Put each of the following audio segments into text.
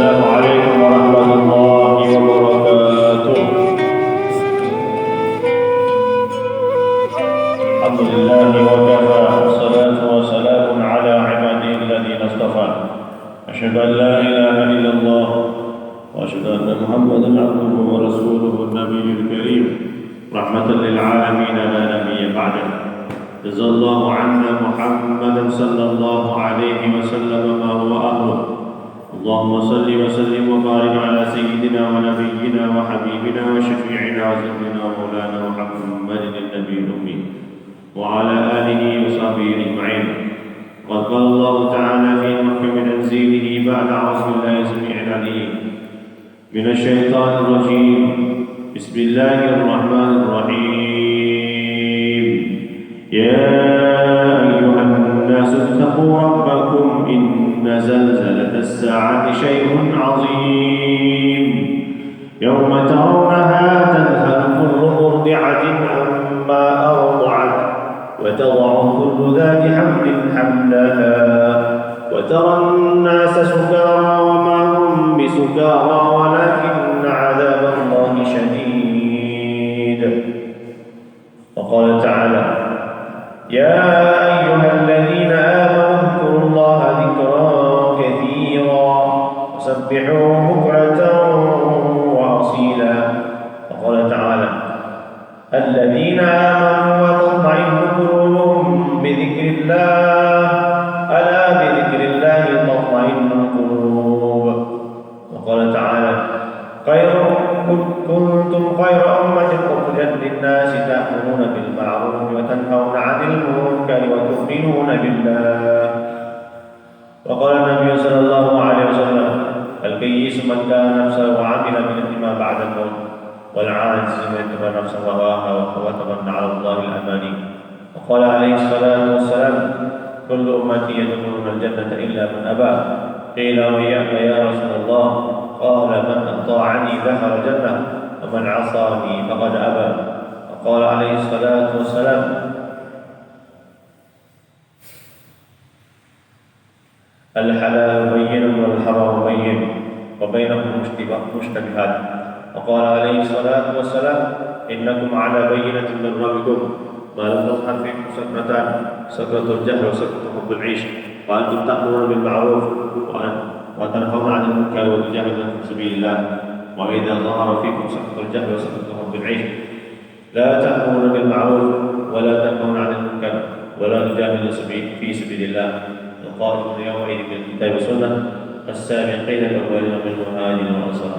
السلام عليكم ورحمة الله وبركاته. الحمد لله وكفى، والصلاة والسلام على عباده الذين اصطفى. أشهد أن لا إله إلا الله، وأشهد أن محمدا عبده ورسوله النبي الكريم، رحمة للعالمين لا نبي بعده. جزا الله عنا محمدا صلى الله عليه وسلم ما هو أهله. اللهم صل وسلم وبارك على سيدنا ونبينا وحبيبنا وشفيعنا وسيدنا ومولانا محمد النبي الأمي وعلى آله وصحبه أجمعين. قد قال الله تعالى في محكم تنزيله بعد أعوذ بالله السميع العليم من الشيطان الرجيم. بسم الله الرحمن الرحيم. يا أيها الناس اتقوا ربكم إن زلزلة الساعة شيء عظيم. يوم ترونها تذهل كل مرضعة عما أرضعت وتضع كل ذات حمل حملها وترى الناس سكارى وما هم بسكارى ولكن عذاب الله شديد. وقال تعالى: يا أيها الذين آمنوا اذكروا الله ذكرا كثيرا وسبحوه بكرة وأصيلا. وقال تعالى: الذين آمنوا وتطمئن قلوبهم بذكر الله ألا بذكر الله تطمئن القلوب. وقال تعالى: كنتم خير أمة أخرجت للناس تأمرون بالمعروف وتنهون عن المنكر وتؤمنون بالله. وقال النبي صلى الله عليه وسلم: الكيس من كان نفسه وعمل بما بعد الموت، والعاجز من اتبع نفسه هواها وتمنى على الله الأماني. وقال عليه الصلاة والسلام: كل أمتي يدخلون الجنة إلا من أبى. قيل: وإياك يا رسول الله؟ قال: من أطاعني دخل الجنة ومن عصاني فقد أبى. وقال عليه الصلاة والسلام: الحلال بين والحرام بين وبينهم مشتبهات. وقال عليه الصلاة والسلام: إنكم على بينة من ربكم ما لم تظهر فيكم سكرتان، سكرة الجهل وسكرة حب العيش، وأنتم تأمرون بالمعروف وتنهون عن المنكر وتجاهدون في سبيل الله. وإذا ظهر فيكم سكرة الجهل وسكرة حب العيش لا تأمرون بالمعروف ولا تنهون عن المنكر ولا تجاهدون في سبيل الله. القائل يومئذ من الكتاب والسنة السابقين الأولين من المهاجرين والأنصار.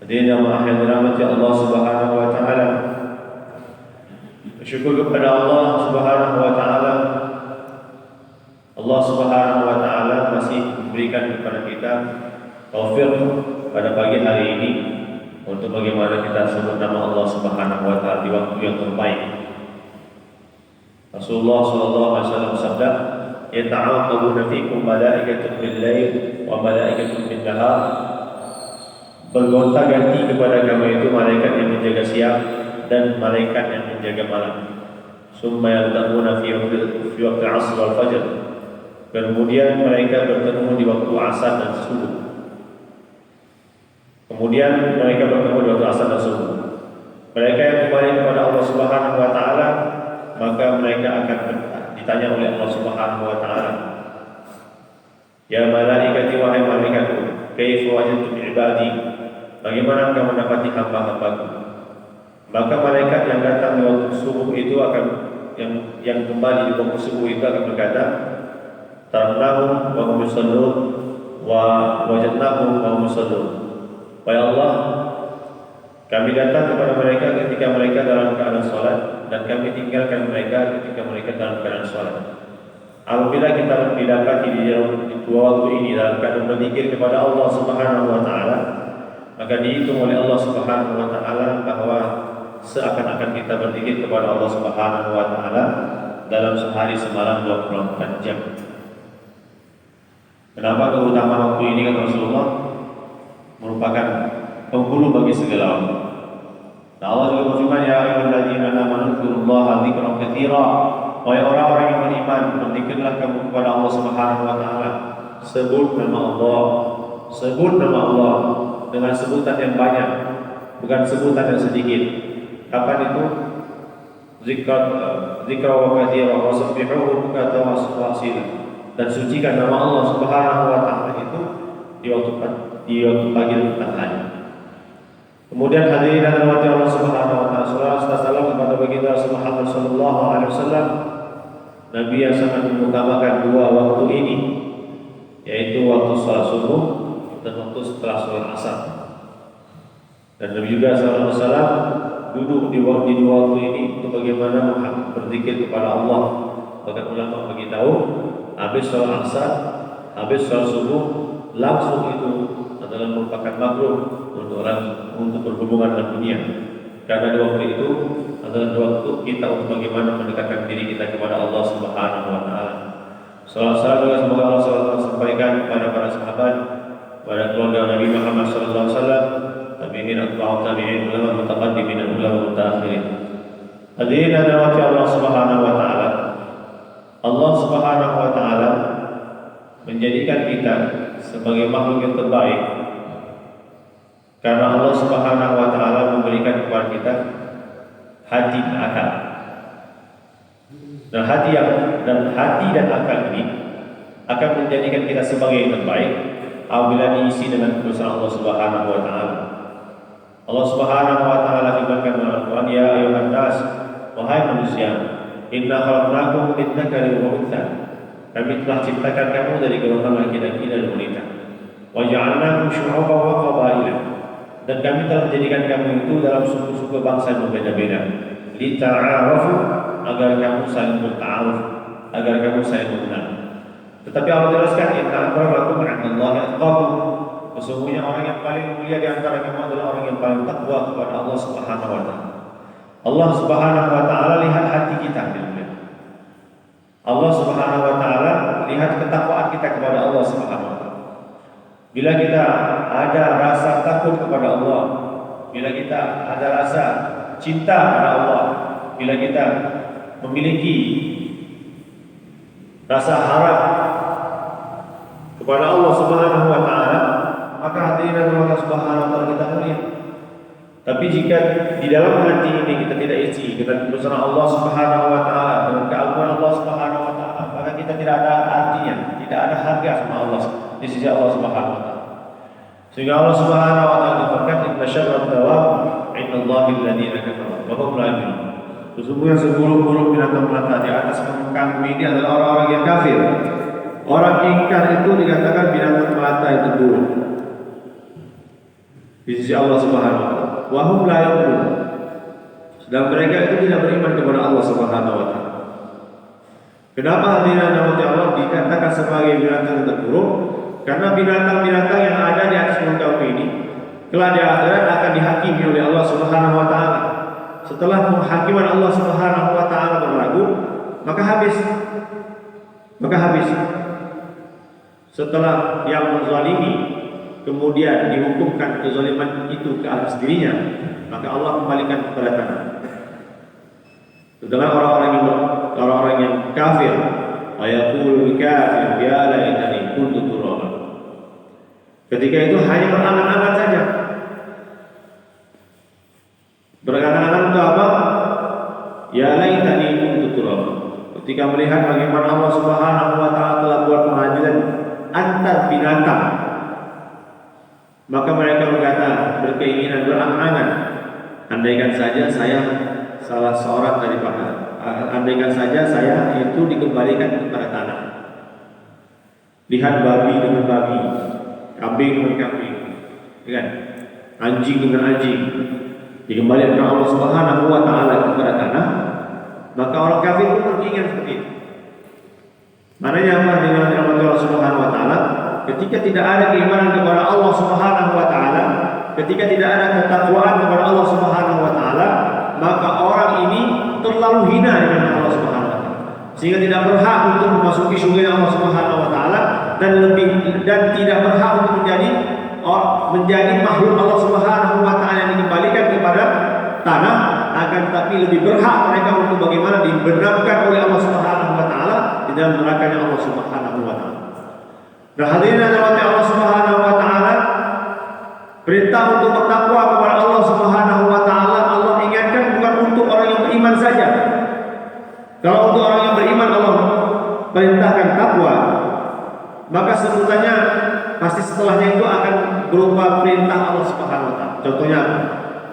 Hadirin yang dirahmati Allah Subhanahu wa taala. Bersyukur kepada Allah Subhanahu wa taala. Allah Subhanahu wa taala masih memberikan kepada kita taufik pada pagi hari ini untuk bagaimana kita sebut nama Allah Subhanahu wa taala di waktu yang terbaik. Rasulullah sallallahu alaihi wasallam bersabda: "Yata'aqabuna fikum malaikatun bil-lail wa malaikatun bin-nahar." Bergonta-ganti kepada kamu itu malaikat yang menjaga siang dan malaikat yang menjaga malam. Summa yaltaquna fi waqti asr wal fajr. Kemudian mereka bertemu di waktu asar dan subuh. Kemudian mereka bertemu di waktu asar dan subuh. Mereka yang kembali kepada Allah Subhanahu wa taala, maka mereka akan ditanya oleh Allah Subhanahu wa taala: "Ya malaikati, wahai malaikatku, kaifa wajadtum ibadi?" Bagaimana engkau mendapati hamba-hambaku? Maka malaikat yang datang di waktu subuh itu akan yang kembali di waktu subuh itu akan berkata: "Taraknahum wa hum yusallun wa wajadnahum wa hum yusallun." Wahai Allah, kami datang kepada mereka ketika mereka dalam keadaan salat, dan kami tinggalkan mereka ketika mereka dalam keadaan salat. Apabila kita didapati di dua waktu ini dalam keadaan berzikir kepada Allah Subhanahu wa taala, maka dihitung oleh Allah Subhanahu wa taala bahwa seakan-akan kita berzikir kepada Allah Subhanahu wa taala dalam sehari semalam 24 jam. Kenapa keutamaan waktu ini, kata Rasulullah, merupakan penghulu bagi segala waktu. Nah, Allah juga berfirman: "Ya ayyuhalladzina amanu dzkurullaha dzikran katsira." Wahai orang-orang yang beriman, berzikirlah kamu kepada Allah Subhanahu wa taala. Sebut nama Allah sebut nama Allah dengan sebutan yang banyak, bukan sebutan yang sedikit. Kapan itu? Zikra wa katsira wa sabbihuhu bukratan wa asila. Dan sucikan nama Allah Subhanahu wa taala itu di waktu pagi dan petang hari. Kemudian hadirin dan hadirat Allah Subhanahu wa taala, sallallahu alaihi wasallam kepada baginda Muhammad sallallahu alaihi wasallam, Nabi yang sangat mengutamakan dua waktu ini, yaitu waktu salat subuh dan waktu setelah salat asar. Dan Nabi juga sallallahu alaihi wasallam duduk di dua waktu ini untuk bagaimana berzikir kepada Allah. Bahkan ulama bagi tahu, habis salat asar, habis salat subuh, langsung itu adalah merupakan makruh untuk orang untuk berhubungan dengan dunia. Karena di waktu itu adalah waktu kita untuk bagaimana mendekatkan diri kita kepada Allah Subhanahu wa taala. Salam juga semoga Allah SWT sampaikan kepada para sahabat, kepada keluarga Nabi Muhammad sallallahu alaihi wasallam, tabi'in atba'u tabi'in, ulama mutaqaddimin dan ulama mutaakhirin. Hadirin dan hadirat Allah Subhanahu wa taala. Allah Subhanahu wa taala menjadikan kita sebagai makhluk yang terbaik karena Allah Subhanahu wa taala memberikan kepada kita hati dan akal. Dan hati dan akal ini akan menjadikan kita sebagai yang terbaik apabila diisi dengan kebesaran Allah Subhanahu wa taala. Allah Subhanahu wa taala firmankan dalam Al-Qur'an, ya ayuhan nas, wahai manusia, inna khalaqnakum min dzakarin wa untha. Kami telah ciptakan kamu dari golongan laki-laki dan wanita. Wa ja'alnakum syu'uban wa qabaila. Dan kami telah menjadikan kamu itu dalam suku-suku bangsa yang berbeda-beda. Lita'arafu, agar kamu saling berta'aruf, agar kamu saling mengenal. Tetapi Allah jelaskan, inna akramakum 'indallahi atqakum. Sesungguhnya orang yang paling mulia di antara kamu adalah orang yang paling takwa kepada Allah Subhanahu wa taala. Allah Subhanahu wa taala lihat hati kita. Allah Subhanahu wa taala lihat ketakwaan kita kepada Allah Subhanahu wa taala. Bila kita ada rasa takut kepada Allah, bila kita ada rasa cinta kepada Allah, bila kita memiliki rasa harap kepada Allah Subhanahu wa taala, maka hadirin Allah Subhanahu wa taala kita mulia. Tapi jika di dalam hati ini kita tidak isi dengan kebesaran Allah Subhanahu wa taala, dengan keagungan Allah Subhanahu wa taala, maka kita tidak ada artinya, tidak ada harga sama Allah di sisi Allah Subhanahu wa taala. Sehingga Allah Subhanahu wa taala berkata, "Inna syarrad dawab 'indallahi alladziina kafaru wa hum la yu'minun." Sesungguhnya seburuk-buruk binatang melata di atas muka bumi ini adalah orang-orang yang kafir. Orang ingkar itu dikatakan binatang melata itu buruk di sisi Allah Subhanahu wa taala. Wa hum la yu'minun. Sedang mereka itu tidak beriman kepada Allah Subhanahu wa taala. Kenapa hadirin Allah dikatakan sebagai binatang terburuk? Karena binatang-binatang yang ada di atas muka bumi ini kelak di akhirat akan dihakimi oleh Allah Subhanahu wa taala. Setelah penghakiman Allah Subhanahu wa taala berlaku, maka habis. Setelah yang menzalimi kemudian dihukumkan kezaliman itu ke atas dirinya, maka Allah kembalikan kepada tanah. Setelah orang-orang yang kafir, ayaqul kafir ya laitani kuntu turaba. Ketika itu hanya berangan-angan saja. Berangan-angan untuk apa? Ya laitani kuntu turaba. Ketika melihat bagaimana Allah Subhanahu wa taala telah buat pengadilan antar binatang, maka mereka berkeinginan berangan-angan, andaikan saja saya salah seorang daripada, andaikan saja saya itu dikembalikan kepada tanah. Lihat babi dengan babi, kambing dengan kambing, kan? Anjing dengan anjing, dikembalikan Allah Subhanahu wa taala kepada tanah, maka orang kafir pun berkeinginan seperti itu. Maknanya apa? Dengan Allah Subhanahu wa taala, ketika tidak ada keimanan kepada Allah Subhanahu wa taala, ketika tidak ada ketakwaan kepada Allah Subhanahu wa taala, maka orang ini terlalu hina dengan Allah Subhanahu wa taala, sehingga tidak berhak untuk memasuki surga Allah Subhanahu wa taala dan tidak berhak untuk menjadi makhluk Allah Subhanahu wa taala yang dikembalikan kepada tanah, akan tetapi lebih berhak mereka untuk bagaimana dibenamkan oleh Allah Subhanahu wa taala di dalam nerakanya Allah Subhanahu wa taala. Nah, hadirin Allah Subhanahu wa taala Perintah untuk bertakwa kepada Allah Subhanahu wa taala Allah ingatkan bukan untuk orang yang beriman saja. Kalau untuk orang yang beriman Allah perintahkan takwa, maka sebutannya pasti setelahnya itu akan berupa perintah Allah Subhanahu wa taala. Contohnya,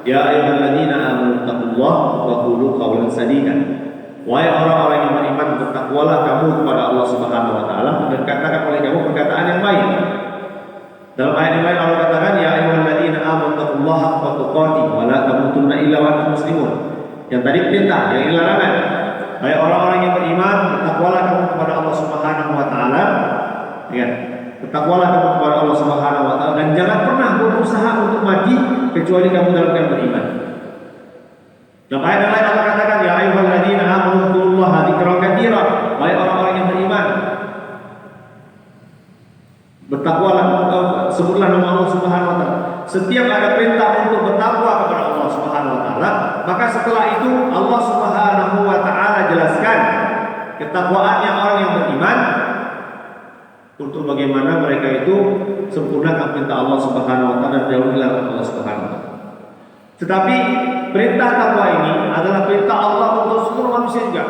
ya ayyuhalladzina amanu taqullaha wa qulu qawlan sadida. Wahai orang-orang yang beriman, bertakwalah kamu kepada Allah Subhanahu wa taala dan katakan oleh kamu perkataan yang baik. Dalam ayat yang lain Allah katakan, ya ayyuhalladzina amanu taqullaha haqqa tuqatih wa la tamutunna illa wa antum muslimun. Yang tadi perintah, yang ini larangan. Hai orang-orang yang beriman, bertakwalah kamu kepada Allah Subhanahu wa taala. Ya. Bertakwalah kamu kepada Allah Subhanahu wa taala dan jangan pernah berusaha untuk mati kecuali kamu dalam keadaan beriman. Dalam ayat yang lain Allah katakan, ya ayyuhalladzina amanu dzkurullaha dzikran katsiran. Wahai orang-orang yang beriman, bertakwalah, sebutlah nama Allah Subhanahu wa taala. Setiap ada perintah untuk bertakwa kepada Allah Subhanahu wa taala, maka setelah itu Allah Subhanahu wa taala jelaskan ketakwaannya orang yang beriman untuk bagaimana mereka itu sempurnakan perintah Allah Subhanahu wa taala dan jauhi larangan Allah Subhanahu wa taala. Tetapi perintah takwa ini adalah perintah Allah untuk seluruh manusia juga.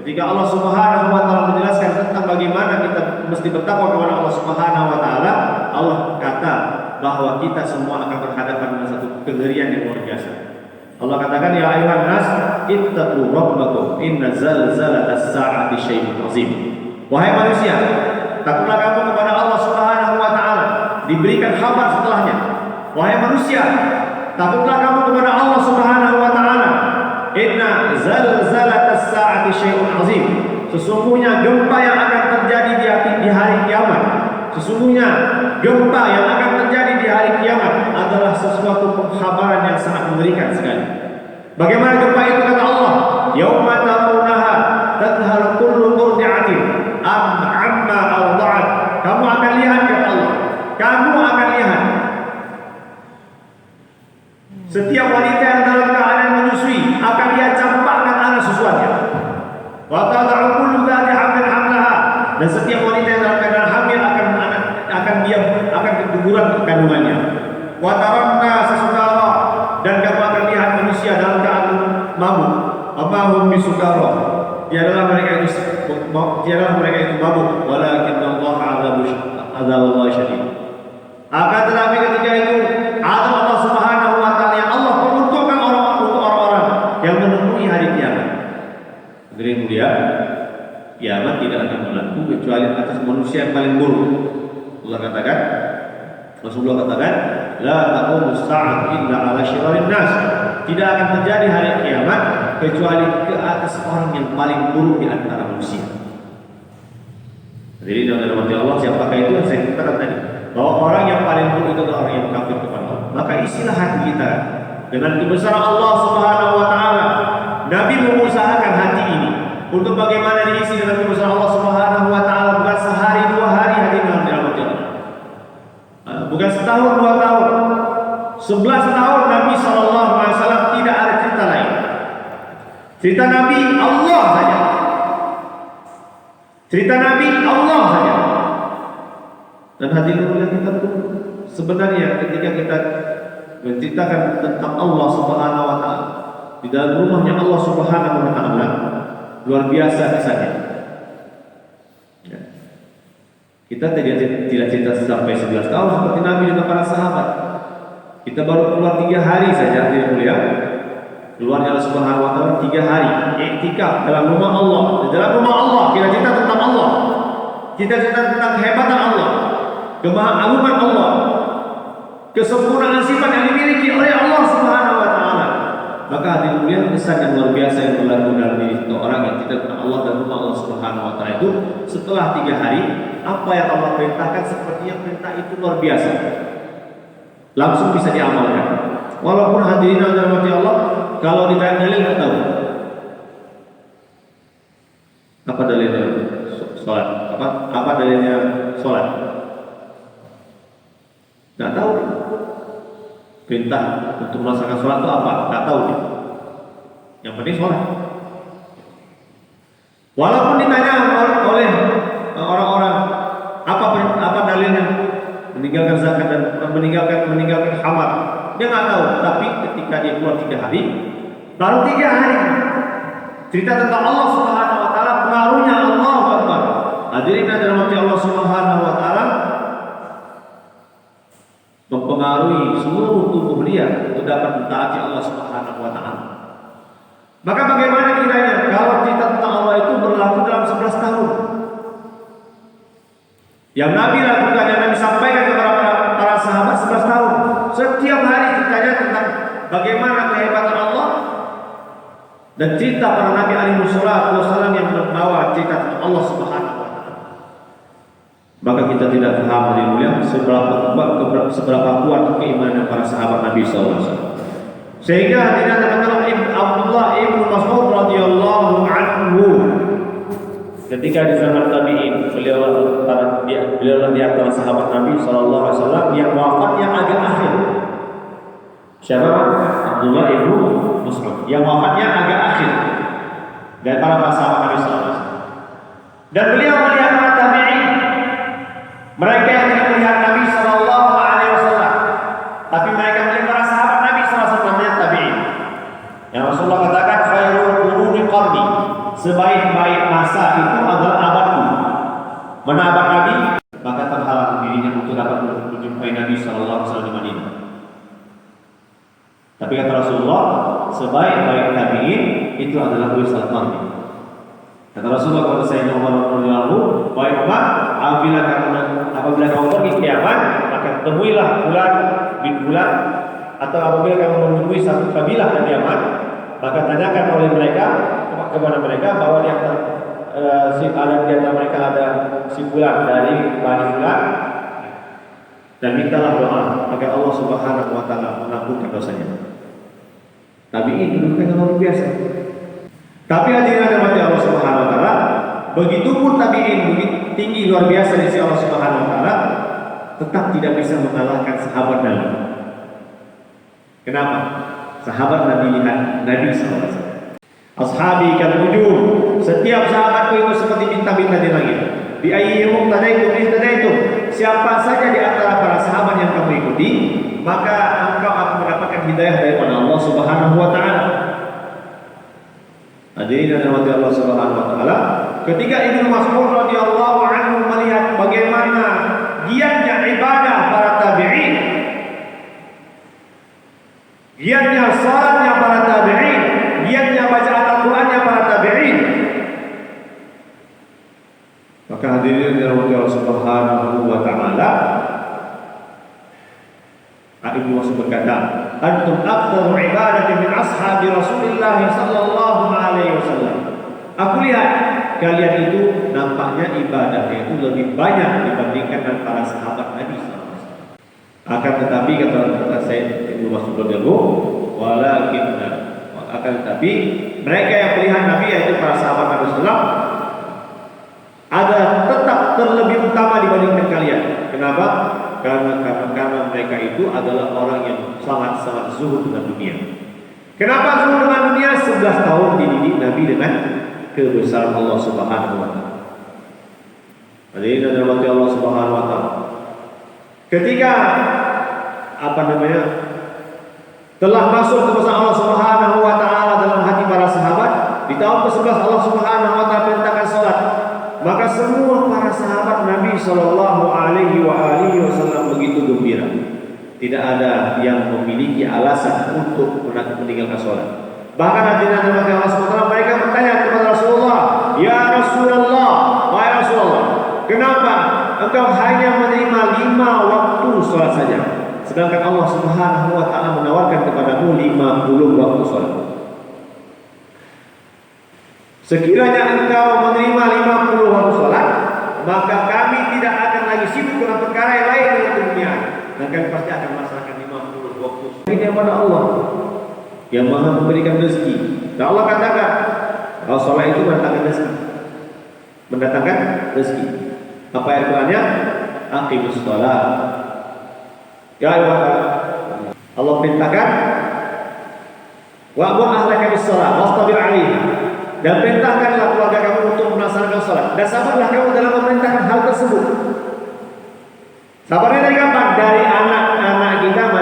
Ketika Allah Subhanahu wa taala menjelaskan tentang bagaimana kita mesti bertakwa kepada Allah Subhanahu wa taala, Allah kata bahwa kita semua akan berhadapan dengan satu kengerian yang luar biasa. Allah katakan, ya ayuhan nas ittaqu rabbakum inna zalzalatas sa'ati syai'un 'azim. Wahai manusia, takutlah kamu kepada Allah Subhanahu wa taala. Diberikan kabar setelahnya. Wahai manusia, takutlah kamu kepada Allah Subhanahu wa taala. Inna zalzalatas sa'ati syai'un 'azim. Sesungguhnya gempa yang akan terjadi di hari kiamat. Sesungguhnya gempa yang akan terjadi di hari kiamat adalah sesuatu pengkhabaran yang sangat mengerikan sekali. Bagaimana gempa itu kata Allah? Yauma tarawunaha tadhhalu kullu murdi'atin amma arda'at. Kamu akan lihat kata Allah. Kamu akan lihat setiap wanita yang dalam keadaan menyusui akan dia campakkan anak susuannya. Wa tad'u kullu dhati hamlin hamlaha. Dan setiap wanita yang dalam keadaan hamil akan keguguran kandungannya. Wa taranna sesukara. Dan kamu akan lihat manusia dalam keadaan mabuk. Amahum bisukara. Tiadalah mereka itu mabuk. Walakin Allah adzaballahu syadid. Akan tetapi ketika itu azab Allah Subhanahu wa taala yang Allah peruntukkan untuk orang-orang yang menemui hari kiamat. Negeri mulia, kiamat tidak akan berlaku kecuali atas manusia yang paling buruk. Allah katakan, Rasulullah katakan, la taqumu as-sa'atu illa 'ala syirarin nas. Tidak akan terjadi hari kiamat kecuali ke atas orang yang paling buruk di antara manusia. Jadi dalam hati Allah, siapakah itu yang saya katakan tadi? Bahwa orang yang paling buruk itu adalah orang yang kafir kepada Allah. Maka isilah hati kita dengan kebesaran Allah Subhanahu wa taala. Nabi mengusahakan hati ini untuk bagaimana diisi dengan kebesaran Allah Subhanahu wa taala, bukan sehari dua hari hati dalam dirahmati Allah. Bukan setahun dua tahun. 11 tahun Nabi sallallahu alaihi wasallam tidak ada cerita lain. Cerita Nabi Allah saja. Cerita Nabi Allah saja. Dan hadirin mulia kita pun sebenarnya ketika kita menceritakan tentang Allah Subhanahu wa taala di dalam rumahnya Allah Subhanahu wa taala, luar biasa kisahnya. Ya. Kita tidak cerita sampai 11 tahun seperti Nabi dan para sahabat. Kita baru keluar 3 hari saja, hadirin mulia. Keluarnya Allah Subhanahu wa taala 3 hari iktikaf dalam rumah Allah. Di dalam rumah Allah kita cerita tentang Allah. Kita cerita tentang kehebatan Allah, kemahaguman Allah, kesempurnaan sifat yang dimiliki oleh Allah Subhanahu wa taala. Maka hadirin mulia, kesan yang luar biasa yang berlaku dalam diri orang yang cerita tentang Allah dan rumah Allah Subhanahu wa taala itu setelah 3 hari, apa yang Allah perintahkan sepertinya perintah itu luar biasa. Langsung bisa diamalkan. Walaupun hadirin yang dirahmati Allah, kalau ditanya dalil enggak tahu. Apa dalilnya sholat? Apa dalilnya sholat? Enggak tahu. Perintah untuk melaksanakan sholat itu apa? Enggak tahu dia. Yang penting sholat. Walaupun ditanya oleh orang-orang apa dalilnya meninggalkan zakat dan meninggalkan khamar. Dia nggak tahu, tapi ketika dia keluar 3 hari, baru 3 hari cerita tentang Allah Subhanahu Wa Taala, pengaruhnya Allahu Akbar. Hadirin yang dirahmati Allah Subhanahu Wa Taala, mempengaruhi seluruh tubuh dia untuk dapat mentaati Allah Subhanahu Wa Taala. Maka bagaimana kiranya kalau cerita tentang Allah itu berlaku dalam 11 tahun? Yang Nabi lakukan, yang Nabi sampaikan kepada para sahabat 11 tahun. Setiap hari ceritanya tentang bagaimana kehebatan Allah dan cerita para Nabi alaihi wasallam yang membawa cerita tentang Allah Subhanahu Wa Taala. Maka kita tidak paham dari mulia seberapa kuat keimanan para sahabat Nabi SAW. Sehingga hadirin teman-teman, Abdullah ibnu Mas'ud radhiyallahu anhu ketika di zaman tabi'in, beliau di antara sahabat Nabi SAW yang wafatnya agak akhir. Siapa? Abdullah ibnu Mas'ud yang wafatnya agak akhir dari para sahabat Nabi SAW. Dan beliau melihat para tabi'in, mereka yang tidak melihat Nabi SAW, tapi mereka melihat para sahabat Nabi SAW, namanya tabi'in. Yang Rasulullah katakan, khairul quruni qarni, sebaik-baik masa itu adalah abadku. Mana abad Nabi? Maka terhalang dirinya untuk dapat menjumpai Nabi SAW di Madinah. Tapi kata Rasulullah, sebaik-baik tabi'in itu adalah urusan qarni. Kata Rasulullah kepada Sayyidina Umar radhiyallahu, wahai Umar, apabila kamu pergi kiamat, maka temuilah bulan atau apabila kamu menemui satu kabilah di kiamat, maka tanyakan oleh mereka kepada mereka bahwa di antara mereka ada si fulan dari Bani Fulan, dan mintalah doa agar Allah Subhanahu Wa Taala mengampunkan dosanya. Tabi'in dulu kan luar biasa. Tapi hadirin dirahmati Allah Subhanahu Wa Taala, begitupun tabi'in begitu tinggi luar biasa di sisi Allah Subhanahu Wa Taala, tetap tidak bisa mengalahkan sahabat Nabi. Kenapa? Sahabat Nabi SAW. Ashabi kan ujur, setiap sahabatku itu seperti bintang-bintang di langit. Bi ayyihum tadaitum, siapa saja di antara para sahabat yang kamu ikuti, maka engkau akan mendapatkan hidayah daripada Allah Subhanahu Wa Taala. Hadirin dan dirahmati Allah Subhanahu Wa Taala, ketika Ibnu Mas'ud radhiyallahu anhu melihat bagaimana giatnya ibadah para tabi'in, giatnya salatnya para tabi'in, giatnya bacaan Al-Qur'annya para tabi'in, maka hadirin dan dirahmati Allah Subhanahu Wa Taala, Ibnu Mas'ud berkata, antum aktsaru ibadati min ashabi Rasulillah sallallahu alaihi wasallam. Aku lihat kalian itu nampaknya ibadahnya itu lebih banyak dibandingkan dengan para sahabat Nabi SAW. Akan tetapi kata saya Ibnu Mas'ud radhiyallahu, akan tetapi mereka yang melihat Nabi, yaitu para sahabat Nabi SAW, ada tetap terlebih utama dibandingkan kalian. Kenapa? Karena mereka itu adalah orang yang sangat-sangat zuhud dengan dunia. Kenapa zuhud dengan dunia? 11 tahun dididik Nabi dengan kebesaran Allah Subhanahu Wa Taala. Hadirin dan dirahmati Allah Subhanahu Wa Taala, ketika telah masuk kebesaran Allah Subhanahu Wa Taala dalam hati para sahabat, di tahun ke-11 Allah Subhanahu Wa Taala perintahkan salat. Maka semua para sahabat Nabi Shallallahu Alaihi Wasallam begitu gembira. Tidak ada yang memiliki alasan untuk meninggalkan sholat. Bahkan hadirin dirahmati Allah SWT, mereka bertanya kepada Rasulullah, ya Rasulullah, wahai Rasulullah, kenapa engkau hanya menerima 5 waktu sholat saja, sedangkan Allah Subhanahu Wa Taala menawarkan kepadamu 50 waktu sholat? Sekiranya engkau menerima 50 waktu sholat, maka kami tidak akan lagi sibuk dengan perkara yang lain dengan dunia, dan kami pasti akan melaksanakan 50 waktu sholat. Ini kepada Allah yang Maha memberikan rezeki. Dan Allah katakan, kalau sholat itu mendatangkan rezeki. Apa ayat Qur'annya? Aqimus sholat. Ya Allah perintahkan, wa'mur ahlaka bis sholat wastabir 'alaiha. Dan perintahkanlah keluarga kamu untuk melaksanakan sholat, dan sabarlah kamu dalam memerintahkan hal tersebut. Sabarnya dari kapan? Dari anak-anak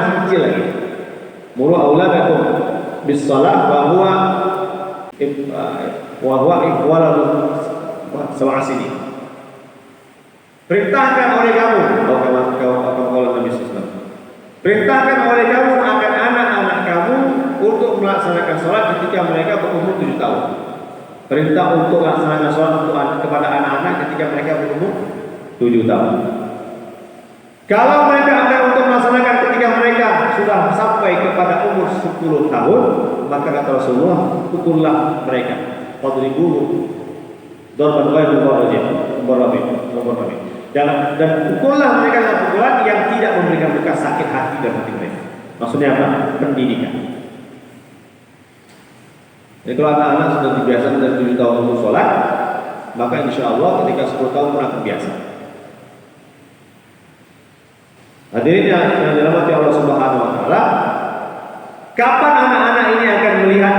masih kecil lagi. Muru auladakum bis shalah wa huwa iqwalul sawasini. Perintahkan oleh kamu, perintahkan oleh kamu akan anak-anak kamu untuk melaksanakan sholat ketika mereka berumur 7 tahun. Perintah untuk melaksanakan sholat kepada anak-anak ketika mereka berumur 7 tahun. Kalau mereka ada untuk melaksanakan ketika mereka sudah sampai kepada umur 10 tahun, maka kata Rasulullah, pukullah mereka. Fadribuhu darban ghairu mubarrih. Dan pukullah mereka dengan pukulan yang tidak memberikan bekas sakit hati dan hati mereka. Maksudnya apa? Pendidikan. Jadi kalau anak-anak sudah dibiasakan dari 7 tahun untuk sholat, maka insya Allah ketika 10 tahun pun akan biasa. Hadirin yang dirahmati Allah Subhanahu wa taala, kapan anak-anak ini akan melihat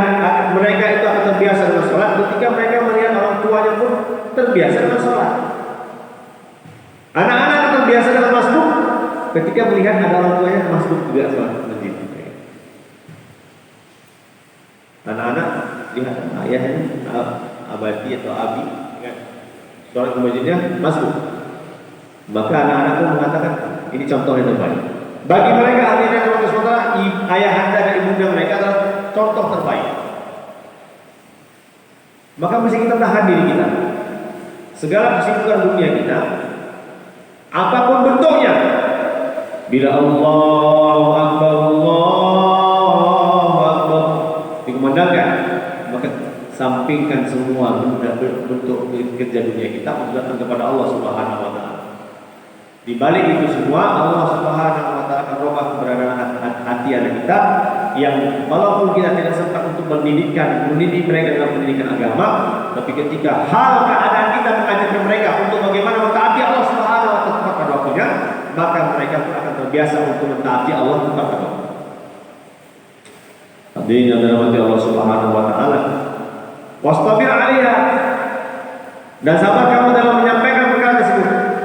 mereka itu akan terbiasa dengan sholat? Ketika mereka melihat orang tuanya pun terbiasa dengan sholat. Anak-anak akan terbiasa dengan masbuk ketika melihat ada orang tuanya masbuk juga sholat masjid. Anak-anak lihat ayahnya abadi atau abi sholat ke masjidnya masbuk, maka anak-anak pun mengatakan ini contoh yang terbaik. Bagi mereka hadirin yang saudara, ayah anda dan ibunda mereka adalah contoh terbaik. Maka mesti kita tahan diri kita. Segala kesibukan dunia kita, apapun bentuknya, bila Allahu Akbar dikumandangkan, maka sampingkan semua bentuk kerja dunia kita menunjukkan kepada Allah Subhanahu wa taala. Di balik itu semua Allah Subhanahu wa taala akan robah keberadaan hati anak kita yang walaupun kita tidak sempat untuk mendidik mereka dalam pendidikan agama, tapi ketika hal keadaan kita mengajarkan mereka untuk bagaimana mentaati Allah Subhanahu wa taala pada waktunya, maka mereka pun akan terbiasa untuk mentaati Allah tepat pada waktu. Hadirin yang dirahmati Allah Subhanahu wa taala. Wastabir 'alaiha. Dan sabar kamu dalam menyampaikan perkara tersebut.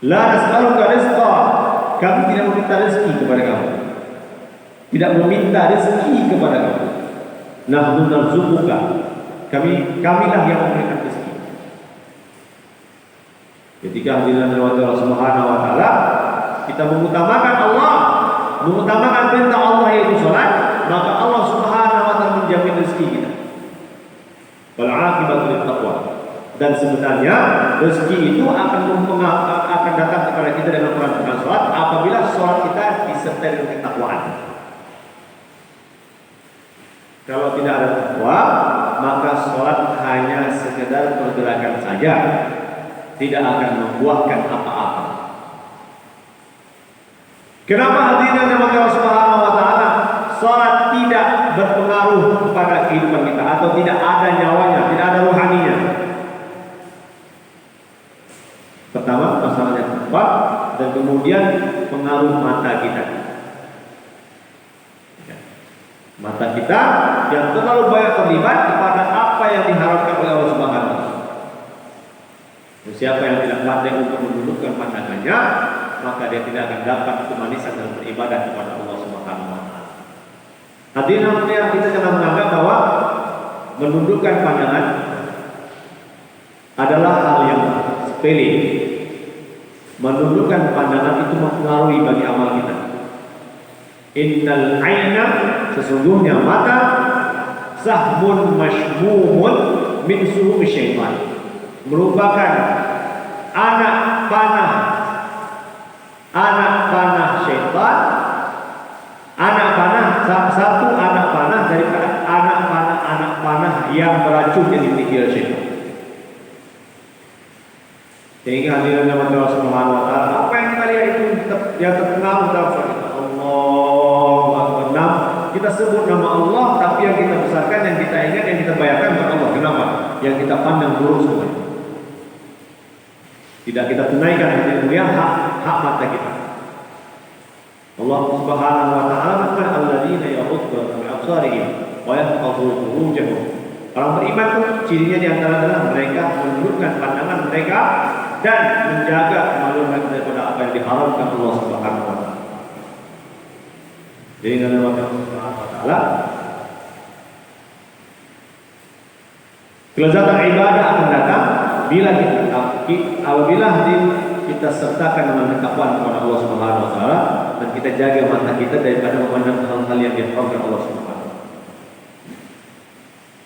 La nas'aluka rizqa. Kami tidak meminta rezeki kepada kamu. Tidak meminta rezeki kepada kamu. Nahnu narzuquka. Kamilah yang memberikan rezeki. Ketika hadirin Allah Subhanahu wa taala, kita mengutamakan Allah, mengutamakan perintah Allah yaitu salat, maka Allah Subhanahu wa taala menjamin rezeki kita. Wal 'aqibatu lit-taqwa. Dan sebenarnya rezeki itu akan datang kepada kita dengan perhatian sholat apabila sholat kita disertai dengan ketakwaan. Kalau tidak ada takwa, maka sholat hanya sekedar pergerakan saja, tidak akan membuahkan apa-apa. Kenapa hadirin yang Allah Subhanahu wa taala sholat tidak berpengaruh kepada kehidupan kita atau tidak ada nyawanya, tidak ada ruhaninya? Pertama, masalahnya takwa, dan kemudian pengaruh mata kita. Mata kita yang terlalu banyak terlibat kepada apa yang diharapkan oleh Allah Subhanahu wa taala. Siapa yang tidak pandai untuk menundukkan pandangannya, maka dia tidak akan dapat kemanisan dalam beribadah kepada Allah Subhanahu wa taala. Hadirin yang kita jangan menganggap bahwa menundukkan pandangan adalah hal yang sepele. Menundukkan pandangan itu mempengaruhi bagi amal kita. Innal aina, sesungguhnya mata, sahmun mashmumun min suhumi syaitan, merupakan anak panah syaitan, satu anak panah daripada anak panah yang beracun yang dimiliki oleh syaitan. Sehingga hadirin yang Allah Subhanahu wa taala, apa yang kita lihat itu yang terpengaruh dalam sholat kita. Allahu Akbar. Kita sebut nama Allah, tapi yang kita besarkan, yang kita ingat, yang kita bayangkan bukan Allah. Kenapa? Yang kita pandang buruk semua. Tidak kita tunaikan hadirin mulia hak mata kita. Allah Subhanahu wa taala berfirman, "Alladzina yaghudduna min absarihim wa yahfazuna furujahum." Orang beriman itu cirinya di antara adalah mereka menundukkan pandangan mereka dan menjaga kemaluan mereka daripada apa yang diharamkan Allah Subhanahu wa taala. Jadi dengan Allah Subhanahu wa taala kelezatan ibadah akan datang apabila kita sertakan dengan ketakwaan kepada Allah Subhanahu wa taala dan kita jaga mata kita daripada memandang hal-hal yang diharamkan Allah Subhanahu wa taala.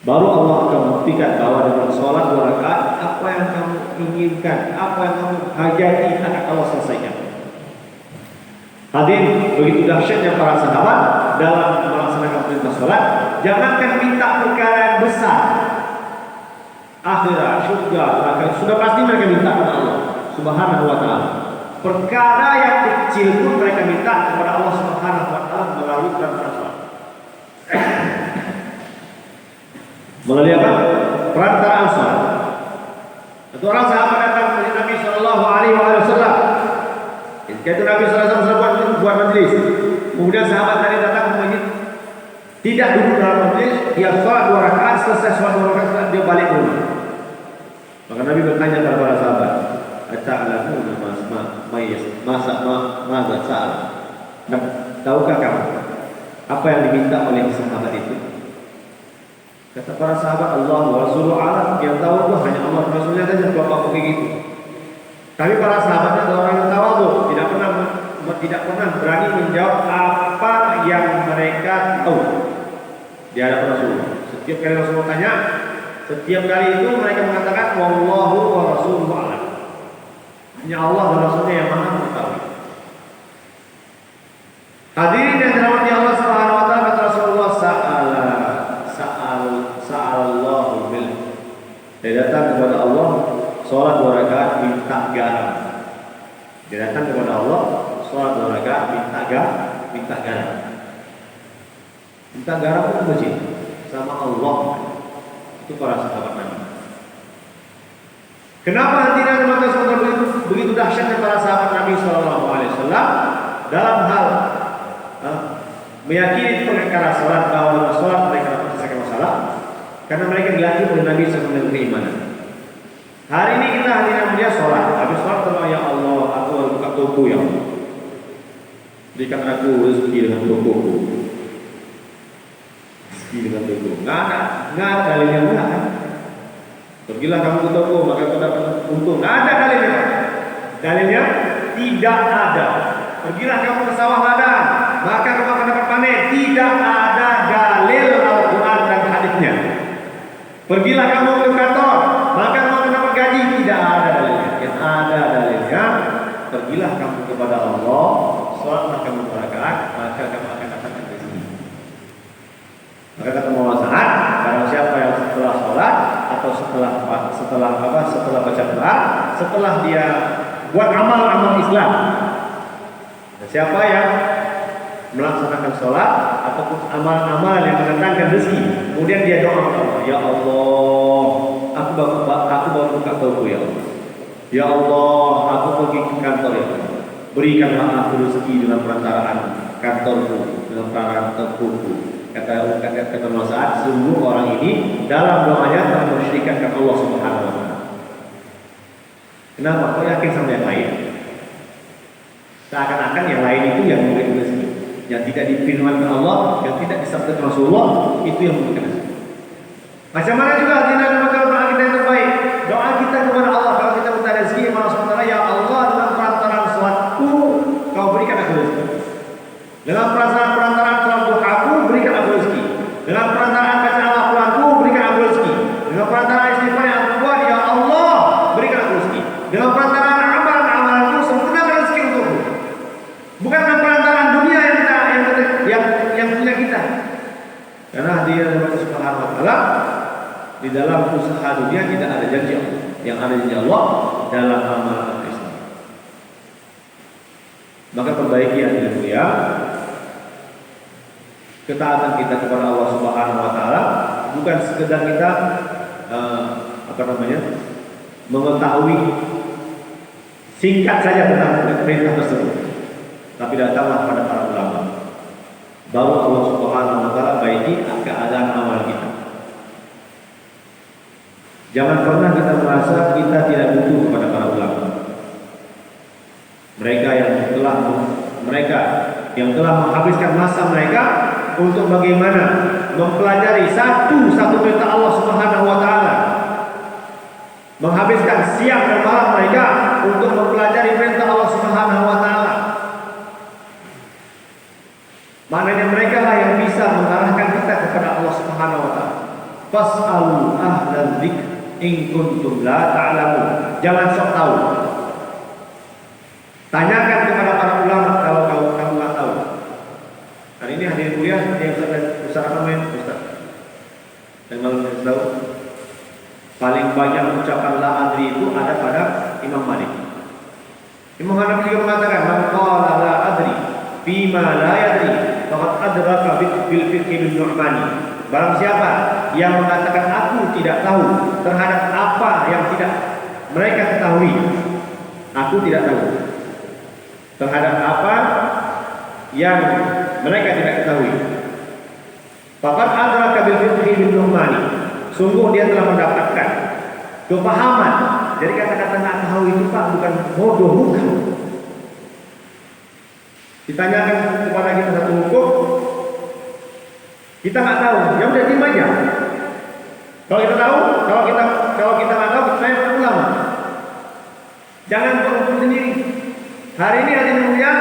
Baru Allah akan membuktikan bahwa dengan sholat 2 rakaat apa yang kamu inginkan, apa yang kamu hajati akan Allah selesaikan. Hadirin, begitu dahsyatnya para sahabat dalam melaksanakan perintah sholat. Jangankan minta perkara yang besar, akhirat, surga, neraka, sudah pasti mereka minta kepada Allah Subhanahu wa taala. Perkara yang kecil pun mereka minta kepada Allah Subhanahu wa taala melalui perintah sholat. Melalui apa? Perantaraan sholat. Satu orang sahabat datang kepada Nabi Shallallahu Alaihi Wasallam. Ketika itu Nabi Shallallahu Alaihi Wasallam buat majelis. Kemudian sahabat tadi datang ke masjid, tidak duduk dalam majelis, dia sholat 2 rakaat, selesai sholat 2 rakaat dia balik ke rumah. Maka Nabi bertanya kepada para sahabat, "Ata'lamuna masa saat?" Tahukah kamu apa yang diminta oleh sahabat itu? Kata para sahabat, Allah wa Rasuluhu a'lam, yang tahu itu hanya Allah dan Rasulnya saja. Bapak begitu. Tapi para sahabatnya adalah orang yang tawadhu, tidak pernah berani menjawab apa yang mereka tahu di hadapan Rasulullah. Setiap kali Rasulullah tanya, setiap kali itu mereka mengatakan wallahu wa Rasuluhu a'lam. Hanya Allah dan Rasulnya yang maha mengetahui. Hadirin yang dirahmati Allah Subhanahu wa taala, kata Rasulullah, sa'alallahu bil. Dia datang kepada Allah, sholat 2 rakaat minta garam. Dia datang kepada Allah, sholat 2 rakaat minta garam. Minta garam itu masjid sama Allah. Itu para sahabat Nabi. Kenapa hadirin mata saudara begitu dahsyatnya para sahabat Nabi Sallallahu Alaihi Wasallam dalam hal meyakini perkara sholat, bahwa sholat mereka dapat menyelesaikan masalah karena mereka dilatih oleh Nabi SAW keimanan. Hari ini kita hadirin dia sholat, habis sholat terus ya Allah, aku buka toko ya Allah, berikan aku rezeki dengan tokoku, rezeki dengan toko. Nggak ada dalilnya enggak kan? Pergilah kamu ke toko maka kau dapat untung. Nggak ada dalilnya. Dalilnya tidak ada. Pergilah kamu ke sawah ladang maka kamu akan dapat panen. Tidak ada dalil Al-Quran dan hadisnya. Pergilah kamu ke kantor maka kamu akan dapat gaji. Tidak ada dalilnya. Yang ada dalilnya, pergilah kamu kepada Allah, sholatlah kamu 2 rakaat, maka kamu akan dapatkan rezeki. Maka kata Muhammad SAW, barang siapa yang setelah sholat atau setelah baca Quran, setelah dia buat amal-amal Islam, siapa yang melaksanakan sholat ataupun amal-amal yang mendatangkan rezeki, kemudian dia doa kepada Allah, ya Allah, aku baru buka toko ya Allah, ya Allah, aku pergi ke kantor ya Allah, berikanlah aku rezeki dengan perantaraan kantorku, dengan perantaraan tokoku. Kata Muhammad, sungguh orang ini dalam doanya telah mensyirikkan Allah Subhanahu wa taala. Kenapa? Kau yakin sama yang lain? Seakan-akan yang lain itu yang memberikan rezeki, yang tidak difirmankan Allah, yang tidak disabdakan Rasulullah, itu yang memberikan rezeki. Macam mana juga tidak ada doa kita yang terbaik. Doa kita kepada Allah kalau kita minta rezeki kepada Allah Subhanahu wa taala, ya Allah, dengan perantaraan salatku kau berikan aku rezeki. Dengan perantaraan salat duhaku berikan aku rezeki. Dengan perantaraan bacaan Al-Qur'anku berikan aku rezeki. Dengan perantaraan istighfar yang aku buat, ya Allah, berikan aku rezeki. Dengan perantaraan amalan-amalanku sempurnakan rezeki untukku. Bukan dengan perantaraan dunia yang punya kita. Karena dia Allah Subhanahu wa taala di dalam usaha dunia tidak ada janji Allah. Yang ada janji Allah dalam amalan Islam. Maka perbaiki hati mulia, ketaatan kita kepada Allah Subhanahu wa taala bukan sekedar kita mengetahui singkat saja tentang perintah tersebut, tapi datanglah pada para ulama. Baru Allah Subhanahu wa taala baiki keadaan amal kita. Jangan pernah kita merasa kita tidak butuh kepada para ulama. mereka yang telah menghabiskan masa mereka untuk bagaimana mempelajari satu perintah Allah Subhanahu wa taala. Menghabiskan siang dan malam mereka untuk mempelajari perintah Allah Subhanahu wa taala. Maknanya mereka lah yang bisa mengarahkan kita kepada Allah Subhanahu wa taala. Fas'alu ahlal dzikr in kuntum la ta'lamun. Jangan sok tahu. Tanyakan kepada para ulama kalau kamu nggak tahu. Hari ini hadirin kuliah yang Ustaz Ahmad Ustaz. Dan malam tahu paling banyak ucapan la adri itu ada pada Imam Malik. Imam Hanafi juga mengatakan man qala la adri bima la yadri faqad adraka bil fiqh bin Nu'mani. Barang siapa yang mengatakan aku tidak tahu terhadap apa yang tidak mereka ketahui, aku tidak tahu terhadap apa yang mereka tidak ketahui, faqad adraka bil fiqh bin Nu'mani. Sungguh dia telah mendapatkan kepahaman. Jadi kata-kata nggak tahu itu Pak bukan bodoh, bukan. Ditanyakan kepada kita satu hukum, kita nggak tahu, ya udah diam aja. Kalau kita tahu, kalau kita nggak tahu, kita tanya ulama. Jangan berhukum sendiri. Hari ini hadirin mulia,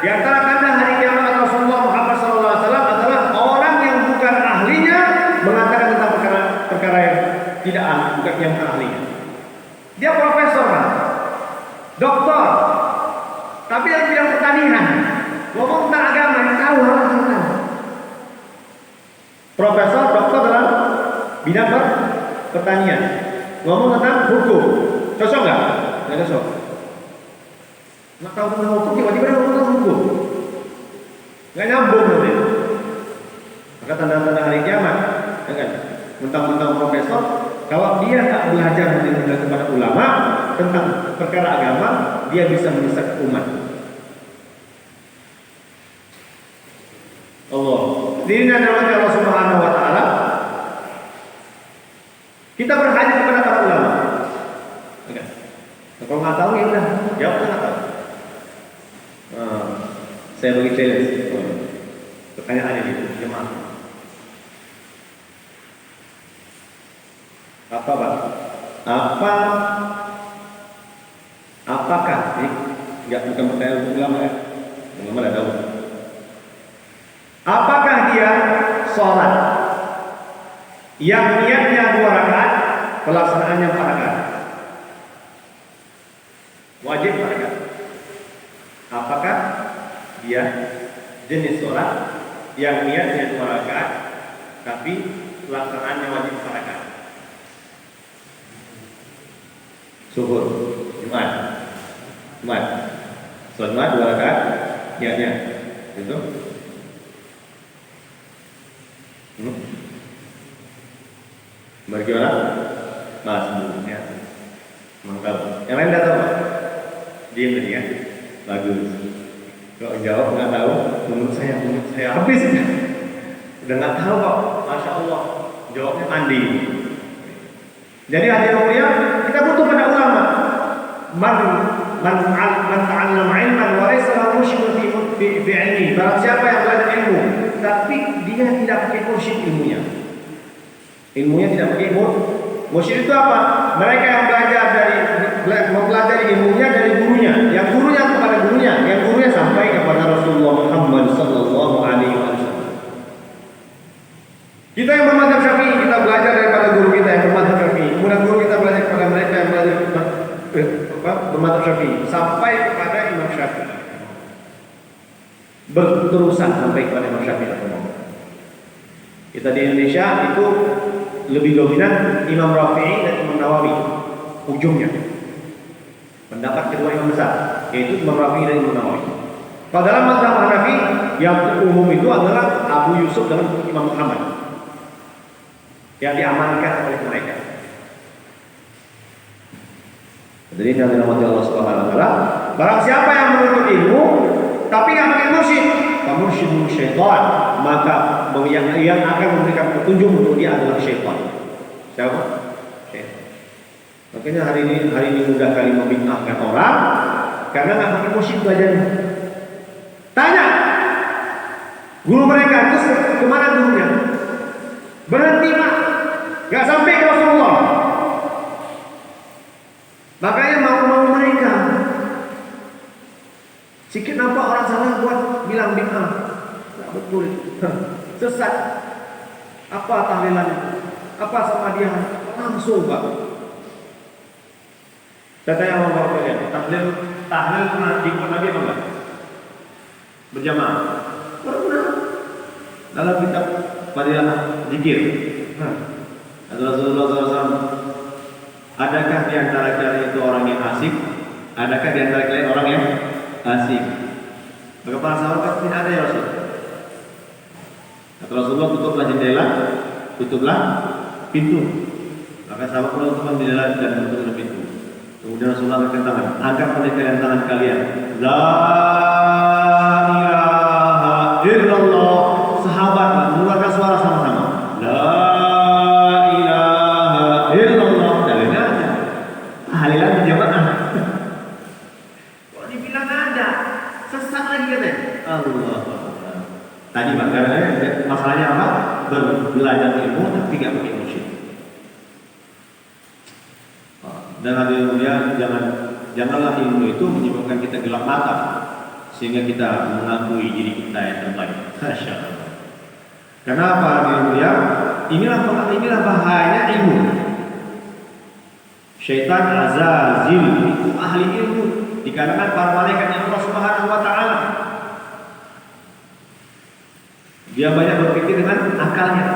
di antara tanda hari kiamat Rasulullah Muhammad SAW adalah orang yang bukan ahlinya mengatakan tentang perkara yang tidak ahli, bukan yang ahlinya. Dia profesor, doktor, tapi dalam bidang pertanian, ngomong tentang agama yang tahu harus tahu. Profesor, doktor dalam bidang pertanian, ngomong tentang hukum, cocok nggak? Nggak cocok. Nggak tahu tentang hukum, tiba-tiba ngomong tentang hukum, nggak nyambung nanti. Maka tanda-tanda hari kiamat, ya kan? Tentang profesor, kalau dia tak belajar kepada ulama tentang perkara agama, dia bisa menyesatkan umat. Allah. Dirinya adalah Allah Subhanahu wa taala. Kita berhajat kepada para ulama. Okay. Kalau nggak tahu ya udah, jawabnya nggak tahu. Saya bagi challenge. Pertanyaan ini, jemaah. Apa Pak? Apakah ini bukan pertanyaan ulama ya? Ulama tidak tahu. Apakah dia sholat yang niatnya 2 rakaat, pelaksanaannya 4 rakaat? Wajib 4 rakaat. Apakah dia jenis sholat yang niatnya 2 rakaat, tapi pelaksanaannya wajib 4 rakaat? Zuhur, Jumat, sholat Jumat 2 rakaat, niatnya, gitu. Bagaimana? Sebelumnya, mantap. Yang lain dah tahu? Diam tadi ya, bagus. Kalau jawab nggak tahu, menurut saya habis. Udah nggak tahu kok, masya Allah. Jawabnya mandi. Jadi hadirin mulia, kita butuh pada ulama. Man ta'allama ilman wa laysa lahu mursyid fi ilmi. Barang siapa yang belajar ilmu, tapi dia tidak pakai mursyid ilmunya. Ilmunya tidak pakai mursyid itu apa? Mereka yang mempelajari ilmunya dari gurunya, yang gurunya kepada gurunya, yang gurunya sampai kepada Rasulullah Muhammad sallallahu alaihi wasallam. Kita yang bermadzhab Syafi'i, kita belajar daripada guru kita yang bermadzhab Syafi'i. Kemudian guru kita belajar kepada mereka yang belajar bermadzhab Syafi'i sampai kepada Imam Syafi'i. Berterusan sampai kepada Imam Syafi'i. Kita di Indonesia itu lebih dominan Imam Rafi'i dan Imam Nawawi ujungnya. Pendapat kedua imam besar yaitu Imam Rafi'i dan Imam Nawawi. Kalau dalam mazhab Hanafi yang umum itu adalah Abu Yusuf dan Imam Muhammad yang diamankan oleh mereka. Jadi dalam nama Allah Subhanahu wa taala, barang siapa yang menuntut ilmu tapi nggak pakai mursyid, famursyidun syaitan, maka yang akan memberikan petunjuk untuk dia adalah syaitan. Siapa? Syaitan. Makanya hari ini mudah kali membid'ahkan orang karena nggak pakai musyid belajarnya. Tanya guru mereka, terus kemana gurunya? Berhenti Pak, nggak sampai ke Rasulullah. Makanya mau mereka sedikit nampak orang salah buat bilang bid'ah, nggak betul, sesat. Apa tahlilannya? Apa sama dia? Langsung Pak. Saya tanya sama Bapak ya, tahlil pernah diikut Nabi apa enggak? Berjamaah. Pernah. Dalam kitab Fadilah Zikir. Kata Rasulullah SAW, adakah di antara kalian itu orang yang asik? Adakah di antara kalian orang yang asik? Maka para sahabat tidak ada ya Rasul. Kata Rasulullah, tutuplah jendela, tutuplah pintu. Maka sahabat menutup jendela dan menutup pintu. Kemudian Rasulullah angkat tangan, angkat pada kalian tangan kalian. La ilaha illallah. Sahabat mengeluarkan suara sama-sama. La ilaha illallah. Dalilnya ada. Tahlilan berjamaah. Kok dibilang ada? Sesat lagi katanya. Allah. Tadi Pak, masalahnya apa? Belajar ilmu tapi tidak pakai musyid. Dan hadirin mulia, janganlah ilmu itu menyebabkan kita gelap mata sehingga kita mengakui diri kita yang terbaik. Masya Allah. Kenapa hadirin mulia? Inilah bahayanya ilmu. Syaitan azazil itu ahli ilmu di kalangan para malaikat Allah Subhanahu wa taala. Dia banyak berpikir dengan akalnya.